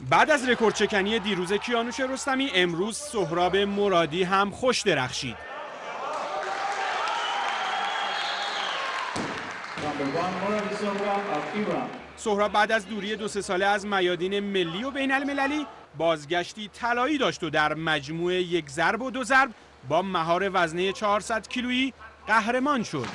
بعد از رکورد چکنی دیروز کیانوش رستمی، امروز سهراب مرادی هم خوش درخشید. سهراب بعد از دوری 2-3 ساله از میادین ملی و بین المللی بازگشتی طلایی داشت و در مجموع 1 ضرب و 2 ضرب با مهار وزنه 400 کیلویی قهرمان شد.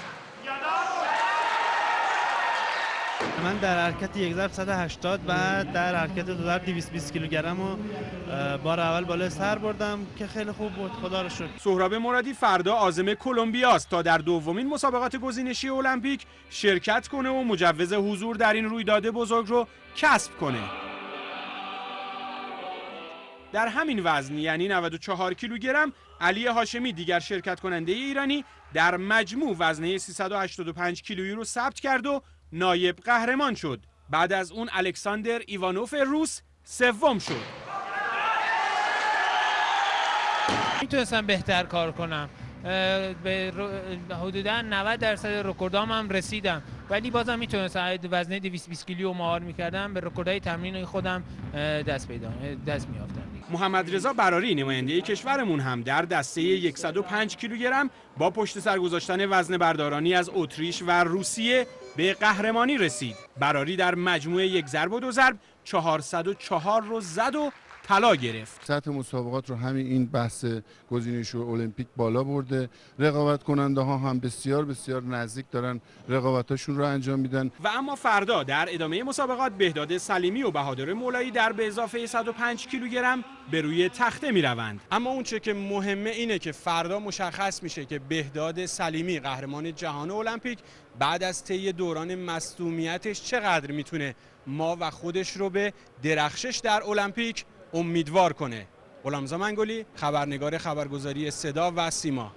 من در حرکت 1 ضرب 180 و در حرکت 2 ضرب 220 کیلوگرم و بار اول بالای سر بردم که خیلی خوب بود، خدا رو شکر. سهراب مرادی فردا عازم کلمبیا است تا در دومین مسابقات گزینشی المپیک شرکت کنه و مجوز حضور در این رویداد بزرگ رو کسب کنه. در همین وزن یعنی 94 کیلوگرم علی هاشمی دیگر شرکت کننده ایرانی در مجموع وزنه 385 کیلویی رو ثبت کرد و نایب قهرمان شد. بعد از اون الکساندر ایوانوف روس سوم شد. میتونستم بهتر کار کنم، به حدوداً 90% رکوردام هم رسیدم، ولی بازم میتونستم وزنه 220 کیلو مهار میکردم، به رکوردهای تمرین خودم دست میافتم. محمد رضا براری نماینده کشورمون هم در دسته 105 کیلوگرم با پشت سر گذاشتن وزن بردارانی از اتریش و روسیه به قهرمانی رسید. براری در مجموع 1 ضرب و 2 ضرب 404 رو زد و طلا گرفت. سطح مسابقات رو همین این بحث گزینش المپیک بالا برده. رقابت کننده ها هم بسیار نزدیک دارن رقابتاشون رو انجام میدن. و اما فردا در ادامه مسابقات بهداد سلیمی و بهادر مولایی در به اضافه 105 کیلوگرم به روی تخته میروند. اما اون چه که مهمه اینه که فردا مشخص میشه که بهداد سلیمی قهرمان جهان المپیک بعد از طی دوران مصدومیتش چقدر میتونه ما و خودش رو به درخشش در المپیک امیدوار کنه. غلامرضا منگلی، خبرنگار خبرگزاری صدا و سیما.